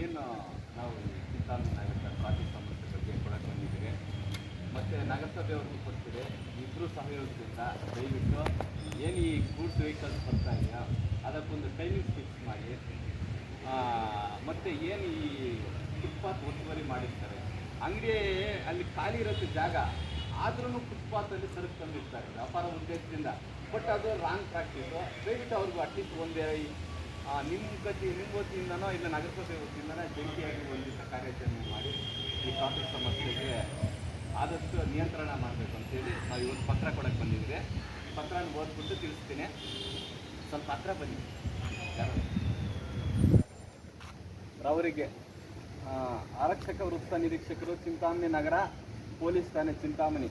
ಏನು ನಾವು ಚಿಂತಾಮಣಿ ನಗರದ ಟ್ರಾಫಿಕ್ ಸಮಸ್ಯೆ ಬಗ್ಗೆ ಕೊಡಕ್ಕೆ ಬಂದಿದ್ದೀವಿ ಮತ್ತು ನಗರಸಭೆಯವ್ರಿಗೂ ಕೊಡ್ತೀವಿ. ಇಬ್ಬರು ಸಹಯೋಗದಿಂದ ದಯವಿಟ್ಟು ಏನು ಈ ಗೂಡ್ಸ್ ವೆಹಿಕಲ್ಸ್ ಬರ್ತಾ ಇದೆಯಾ ಅದಕ್ಕೊಂದು ಟೈಮಿಂಗ್ ಫಿಕ್ಸ್ ಮಾಡಿ. ಮತ್ತು ಏನು ಈ ಫುಟ್ಪಾತ್ ಒತ್ತುವರಿ ಮಾಡಿರ್ತಾರೆ, ಅಂಗಡಿ ಅಲ್ಲಿ ಖಾಲಿ ಇರುತ್ತೆ ಜಾಗ, ಆದ್ರೂ ಫುಟ್ಪಾತಲ್ಲಿ ಸರಕು ತಂದಿರ್ತಾರೆ ವ್ಯಾಪಾರ ಉದ್ದೇಶದಿಂದ. ಬಟ್ ಅದು ರಾಂಗ್ ಪ್ರಾಕ್ಟೀಸು. ದಯವಿಟ್ಟು ಅವ್ರಿಗೂ ಅಟ್ಲೀಸ್ಟ್ ಒಂದೇ ನಿಮ್ಮ ವತಿಯಿಂದನೋ ಇಲ್ಲ ನಗರಸಭೆ ವತಿಯಿಂದನೋ ಜಂಟಿಯಾಗಿ ಒಂದಿನ ಕಾರ್ಯಾಚರಣೆ ಮಾಡಿ ಈ ಟ್ರಾಫಿಕ್ ಸಮಸ್ಯೆಗೆ ಆದಷ್ಟು ನಿಯಂತ್ರಣ ಮಾಡಬೇಕು ಅಂತೇಳಿ ನಾವು ಇವತ್ತು ಪತ್ರ ಕೊಡೋಕ್ಕೆ ಬಂದಿದ್ದೀವಿ. ಪತ್ರನ ಓದ್ಬಿಟ್ಟು ತಿಳಿಸ್ತೀನಿ. ಸ್ವಲ್ಪ ಹತ್ರ ಬನ್ನಿ. ಅವರಿಗೆ ಆರಕ್ಷಕ ವೃತ್ತ ನಿರೀಕ್ಷಕರು, ಚಿಂತಾಮಣಿ ನಗರ ಪೊಲೀಸ್ ಠಾಣೆ ಚಿಂತಾಮಣಿ.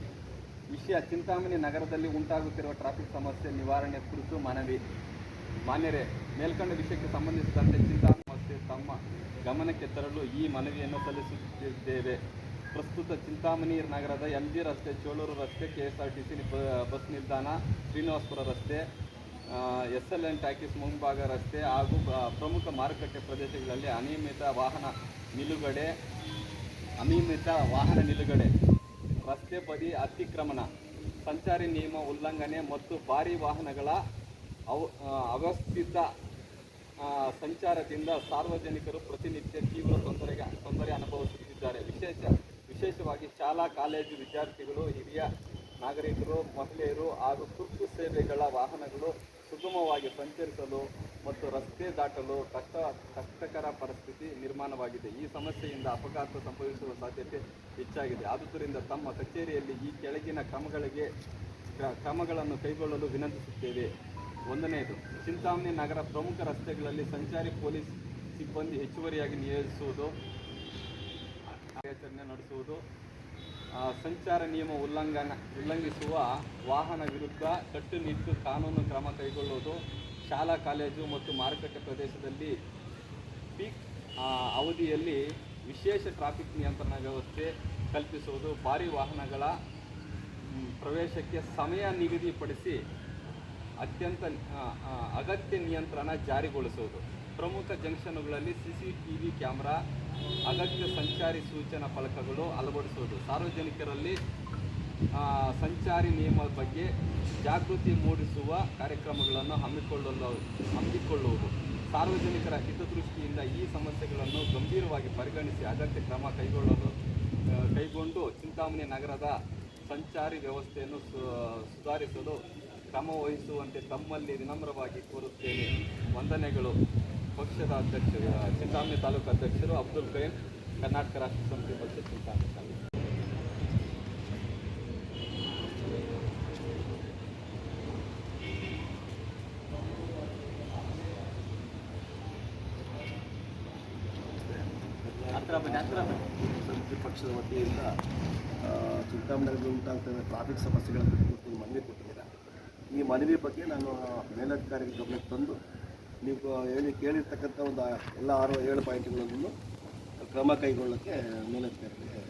ವಿಷಯ: ಚಿಂತಾಮಣಿ ನಗರದಲ್ಲಿ ಉಂಟಾಗುತ್ತಿರುವ ಟ್ರಾಫಿಕ್ ಸಮಸ್ಯೆ ನಿವಾರಣೆ ಕುರಿತು ಮನವಿ. ಮಾನ್ಯರೇ, ಮೇಲ್ಕಂಡ ವಿಷಯಕ್ಕೆ ಸಂಬಂಧಿಸಿದಂತೆ ಚಿಂತಾಮಣಿ ಸಮಸ್ಯೆ ತಮ್ಮ ಗಮನಕ್ಕೆ ತರಲು ಈ ಮನವಿಯನ್ನು ಸಲ್ಲಿಸುತ್ತಿದ್ದೇವೆ. ಪ್ರಸ್ತುತ ಚಿಂತಾಮಣಿ ನಗರದ MG ರಸ್ತೆ, ಚೋಳೂರು ರಸ್ತೆ, KSRTC ಬಸ್ ನಿಲ್ದಾಣ, ಶ್ರೀನಿವಾಸಪುರ ರಸ್ತೆ, SLN ಟಾಕೀಸ್ ಮುಂಭಾಗ ರಸ್ತೆ ಹಾಗೂ ಪ್ರಮುಖ ಮಾರುಕಟ್ಟೆ ಪ್ರದೇಶಗಳಲ್ಲಿ ಅನಿಯಮಿತ ವಾಹನ ನಿಲುಗಡೆ, ರಸ್ತೆ ಬದಿ ಅತಿಕ್ರಮಣ, ಸಂಚಾರಿ ನಿಯಮ ಉಲ್ಲಂಘನೆ ಮತ್ತು ಭಾರೀ ವಾಹನಗಳ ಅವ್ಯವಸ್ಥಿತ ಸಂಚಾರದಿಂದ ಸಾರ್ವಜನಿಕರು ಪ್ರತಿನಿತ್ಯ ತೀವ್ರ ತೊಂದರೆ ಅನುಭವಿಸುತ್ತಿದ್ದಾರೆ. ವಿಶೇಷವಾಗಿ ಶಾಲಾ ಕಾಲೇಜು ವಿದ್ಯಾರ್ಥಿಗಳು, ಹಿರಿಯ ನಾಗರಿಕರು, ಮಹಿಳೆಯರು ಹಾಗೂ ತುರ್ತು ಸೇವೆಗಳ ವಾಹನಗಳು ಸುಗಮವಾಗಿ ಸಂಚರಿಸಲು ಮತ್ತು ರಸ್ತೆ ದಾಟಲು ಕಷ್ಟಕರ ಪರಿಸ್ಥಿತಿ ನಿರ್ಮಾಣವಾಗಿದೆ. ಈ ಸಮಸ್ಯೆಯಿಂದ ಅಪಘಾತ ಸಂಭವಿಸುವ ಸಾಧ್ಯತೆ ಹೆಚ್ಚಾಗಿದೆ. ಆದುದರಿಂದ ತಮ್ಮ ಕಚೇರಿಯಲ್ಲಿ ಈ ಕೆಳಗಿನ ಕ್ರಮಗಳನ್ನು ಕೈಗೊಳ್ಳಲು ವಿನಂತಿಸುತ್ತೇವೆ. 1ನೇದು, ಚಿಂತಾಮಣಿ ನಗರ ಪ್ರಮುಖ ರಸ್ತೆಗಳಲ್ಲಿ ಸಂಚಾರಿ ಪೊಲೀಸ್ ಸಿಬ್ಬಂದಿ ಹೆಚ್ಚುವರಿಯಾಗಿ ನಿಯೋಜಿಸುವುದು, ಕಾರ್ಯಾಚರಣೆ ನಡೆಸುವುದು, ಸಂಚಾರ ನಿಯಮ ಉಲ್ಲಂಘಿಸುವ ವಾಹನ ವಿರುದ್ಧ ಕಟ್ಟುನಿಟ್ಟು ಕಾನೂನು ಕ್ರಮ ಕೈಗೊಳ್ಳುವುದು, ಶಾಲಾ ಕಾಲೇಜು ಮತ್ತು ಮಾರುಕಟ್ಟೆ ಪ್ರದೇಶದಲ್ಲಿ ಪೀಕ್ ಅವಧಿಯಲ್ಲಿ ವಿಶೇಷ ಟ್ರಾಫಿಕ್ ನಿಯಂತ್ರಣ ವ್ಯವಸ್ಥೆ ಕಲ್ಪಿಸುವುದು, ಭಾರೀ ವಾಹನಗಳ ಪ್ರವೇಶಕ್ಕೆ ಸಮಯ ನಿಗದಿಪಡಿಸಿ ಅಗತ್ಯ ನಿಯಂತ್ರಣ ಜಾರಿಗೊಳಿಸುವುದು, ಪ್ರಮುಖ ಜಂಕ್ಷನ್ಗಳಲ್ಲಿ CCTV ಕ್ಯಾಮೆರಾ, ಅಗತ್ಯ ಸಂಚಾರಿ ಸೂಚನಾ ಫಲಕಗಳು ಅಳವಡಿಸುವುದು, ಸಾರ್ವಜನಿಕರಲ್ಲಿ ಸಂಚಾರಿ ನಿಯಮದ ಬಗ್ಗೆ ಜಾಗೃತಿ ಮೂಡಿಸುವ ಕಾರ್ಯಕ್ರಮಗಳನ್ನು ಹಮ್ಮಿಕೊಳ್ಳುವುದು. ಸಾರ್ವಜನಿಕರ ಹಿತದೃಷ್ಟಿಯಿಂದ ಈ ಸಮಸ್ಯೆಗಳನ್ನು ಗಂಭೀರವಾಗಿ ಪರಿಗಣಿಸಿ ಅಗತ್ಯ ಕ್ರಮ ಕೈಗೊಂಡು ಚಿಂತಾಮಣಿ ನಗರದ ಸಂಚಾರಿ ವ್ಯವಸ್ಥೆಯನ್ನು ಸುಧಾರಿಸಲು ಕ್ರಮ ವಹಿಸುವಂತೆ ತಮ್ಮಲ್ಲಿ ವಿನಮ್ರವಾಗಿ ಕೋರುತ್ತೇನೆ. ವಂದನೆಗಳು. ಪಕ್ಷದ ಅಧ್ಯಕ್ಷರು, ಚಿಂತಾಮಣಿ ತಾಲೂಕು ಅಧ್ಯಕ್ಷರು ಅಬ್ದುಲ್ ಕರೀಂ, ಕರ್ನಾಟಕ ರಾಷ್ಟ್ರ ಸಮಿತಿ ಪಕ್ಷ ಚಿಂತಾಮಣಿ ತಾಲೂಕು. ಸಮಿತಿ ಪಕ್ಷದ ವತಿಯಿಂದ ಚಿಂತಾಮಣಿ ನಗರದಲ್ಲಿ ಉಂಟಾಗ್ತದೆ ಟ್ರಾಫಿಕ್ ಸಮಸ್ಯೆಗಳ ಕುರಿತು ಮನವಿ ಕೊಟ್ಟಿದ್ದೀರಾ. ಈ ಮನವಿ ಬಗ್ಗೆ ನಾನು ಮೇಲಧಿಕಾರಿಗಳ ಗಮನಕ್ಕೆ ತಂದು ನೀವು ಕೇಳಿರ್ತಕ್ಕಂಥ ಒಂದು ಎಲ್ಲ 6-7 ಪಾಯಿಂಟ್ಗಳನ್ನು ಕ್ರಮ ಕೈಗೊಳ್ಳೋಕ್ಕೆ ಮೇಲಧಿಕಾರಿಗಳಿಗೆ